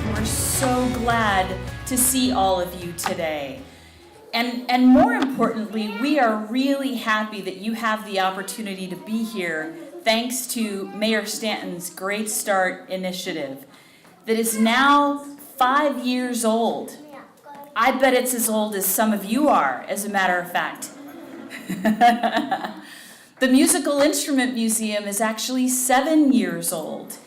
We're so glad to see all of you today. And more importantly, we are really happy that you have the opportunity to be here thanks to Mayor Stanton's Great Start initiative that is now 5 years old. I bet it's as old as some of you are, as a matter of fact. The Musical Instrument Museum is actually 7 years old.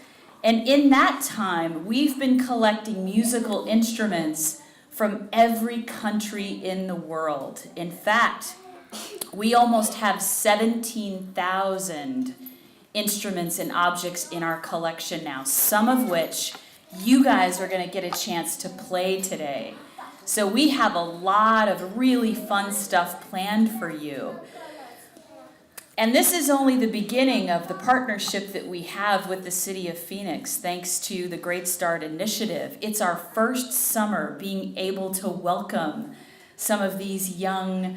And in that time, we've been collecting musical instruments from every country in the world. In fact, we almost have 17,000 instruments and objects in our collection now, some of which you guys are going to get a chance to play today. So we have a lot of really fun stuff planned for you. And this is only the beginning of the partnership that we have with the City of Phoenix, thanks to the Great Start Initiative. It's our first summer being able to welcome some of these young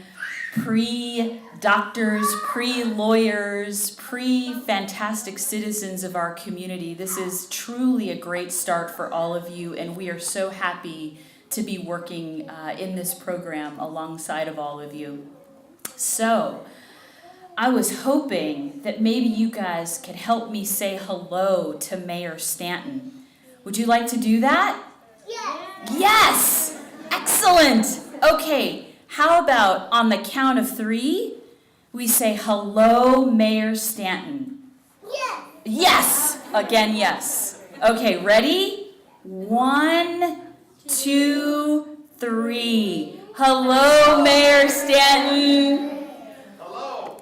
pre-doctors, pre-lawyers, pre-fantastic citizens of our community. This is truly a great start for all of you, and we are so happy to be working in this program alongside of all of you. So, I was hoping that maybe you guys could help me say hello to Mayor Stanton. Would you like to do that? Yes. Yes! Excellent! Okay, how about on the count of 3, we say hello, Mayor Stanton. Yes. Yes! Again, yes. Okay, ready? 1, 2, 3. Hello, Mayor Stanton.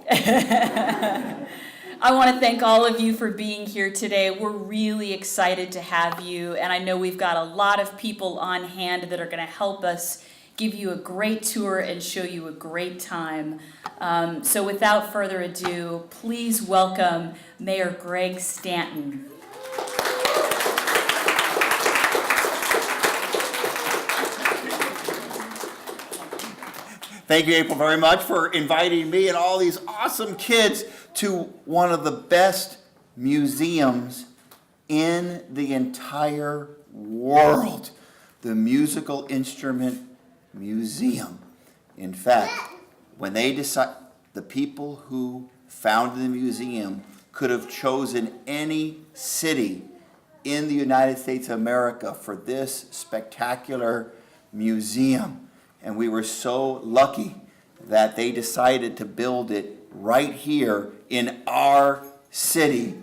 I want to thank all of you for being here today. We're really excited to have you, and I know we've got a lot of people on hand that are going to help us give you a great tour and show you a great time. So without further ado, please welcome Mayor Greg Stanton. Thank you, April, very much for inviting me and all these awesome kids to one of the best museums in the entire world, the Musical Instrument Museum. In fact, when they decided, the people who founded the museum could have chosen any city in the United States of America for this spectacular museum. And we were so lucky that they decided to build it right here in our city,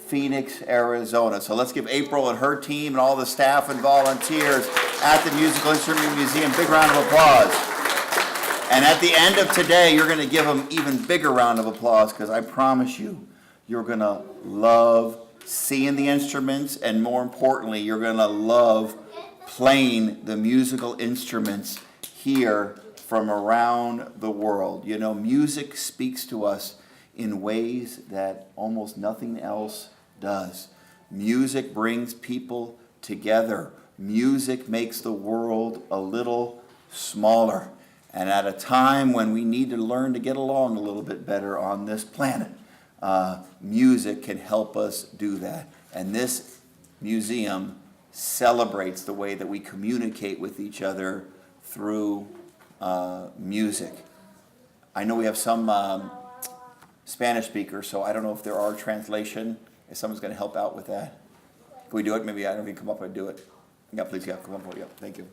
Phoenix, Arizona. So let's give April and her team and all the staff and volunteers at the Musical Instrument Museum a big round of applause. And at the end of today, you're going to give them even bigger round of applause, because I promise you, you're going to love seeing the instruments, and more importantly, you're going to love playing the musical instruments here from around the world. You know, music speaks to us in ways that almost nothing else does. Music brings people together. Music makes the world a little smaller. And at a time when we need to learn to get along a little bit better on this planet, music can help us do that. And this museum celebrates the way that we communicate with each other through music. I know we have some Spanish speakers, so I don't know if there are translation. If someone's going to help out with that. Can we do it? Maybe I don't know if you can come up and do it. Yeah, please, yeah, come up. Yeah, thank you.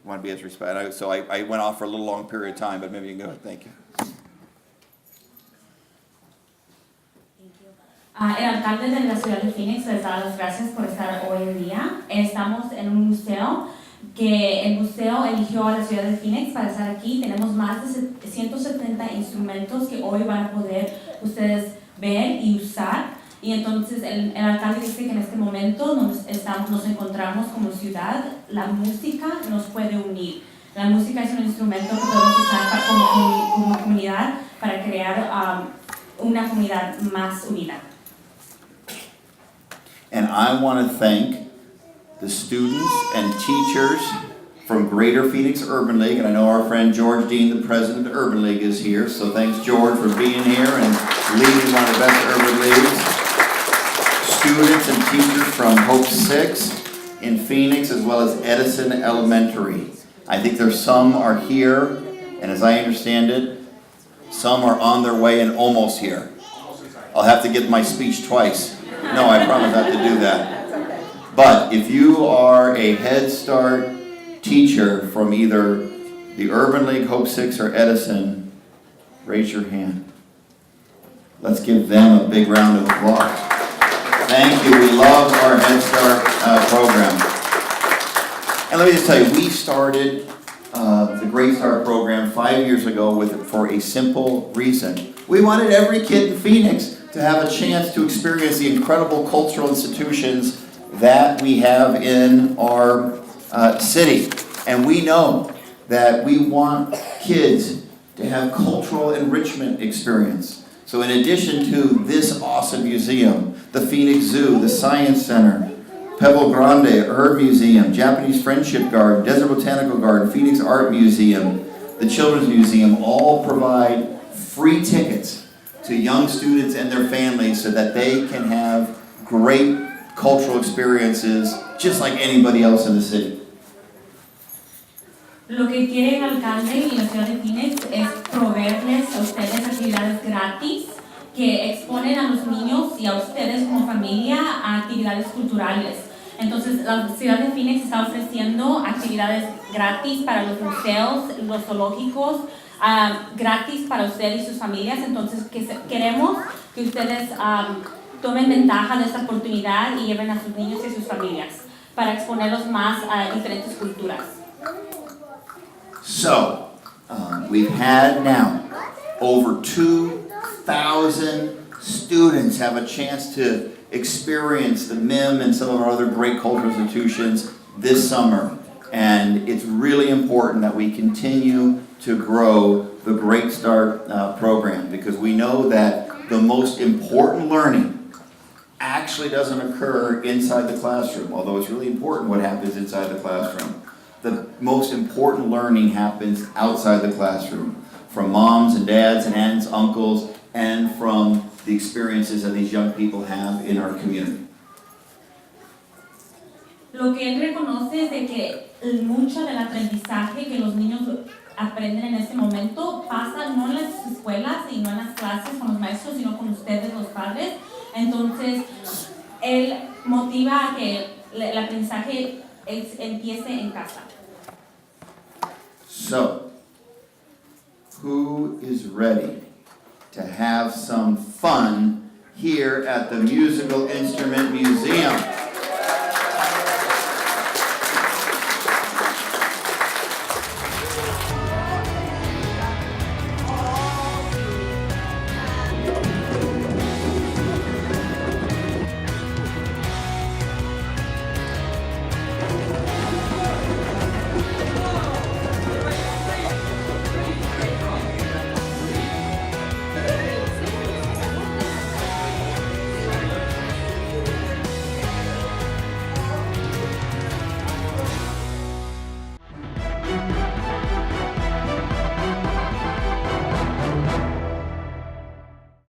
I want to be as respectful. So I went off for a little long period of time, but maybe you can go ahead. Thank you. El alcalde de la ciudad de Phoenix les da las gracias por estar hoy en día. Estamos en un museo que el museo eligió a la ciudad de Phoenix para estar aquí. Tenemos más de 170 instrumentos que hoy van a poder ustedes ver y usar. Y entonces el alcalde dice que en este momento nos encontramos como ciudad. La música nos puede unir. La música es un instrumento que podemos usar como comunidad para crear una comunidad más unida. And I want to thank the students and teachers from Greater Phoenix Urban League, and I know our friend George Dean, the president of the Urban League, is here, so thanks George for being here and leading one of the best urban leagues. Students and teachers from Hope 6 in Phoenix, as well as Edison Elementary. I think there's some are here, and as I understand it, some are on their way and almost here. I'll have to give my speech twice. No, I promise not to do that. But if you are a Head Start teacher from either the Urban League, Hope 6, or Edison, raise your hand. Let's give them a big round of applause. Thank you. We love our Head Start program. And let me just tell you, we started the Great Start program 5 years ago for a simple reason. We wanted every kid in Phoenix to have a chance to experience the incredible cultural institutions that we have in our city. And we know that we want kids to have cultural enrichment experience. So in addition to this awesome museum, the Phoenix Zoo, the Science Center, Pebble Grande Herb Museum, Japanese Friendship Garden, Desert Botanical Garden, Phoenix Art Museum, the Children's Museum, all provide free tickets to young students and their families so that they can have great cultural experiences just like anybody else in the city. Lo que quiere el alcalde y la ciudad de Phoenix es proveerles a ustedes actividades gratis que exponen a los niños y a ustedes como familia a actividades culturales. Entonces, la ciudad de Phoenix está ofreciendo actividades gratis para los museos, los zoológicos, gratis para ustedes y sus familias. Entonces, queremos que ustedes tomen ventaja de esta oportunidad y lleven a sus niños y sus familias para exponerlos más a diferentes culturas. So, we've had now over 2,000 students have a chance to experience the MIM and some of our other great cultural institutions this summer. And it's really important that we continue to grow the Great Start program, because we know that the most important learning actually doesn't occur inside the classroom, although it's really important what happens inside the classroom. The most important learning happens outside the classroom, from moms and dads and aunts, uncles, and from the experiences that these young people have in our community. Lo que él reconoce es de que mucho del aprendizaje que los niños aprenden en este momento pasa no en las escuelas y no en las clases con los maestros, sino con ustedes, los padres. Entonces, él motiva a que el aprendizaje empiece en casa. So, who is ready to have some fun here at the Musical Instrument Museum?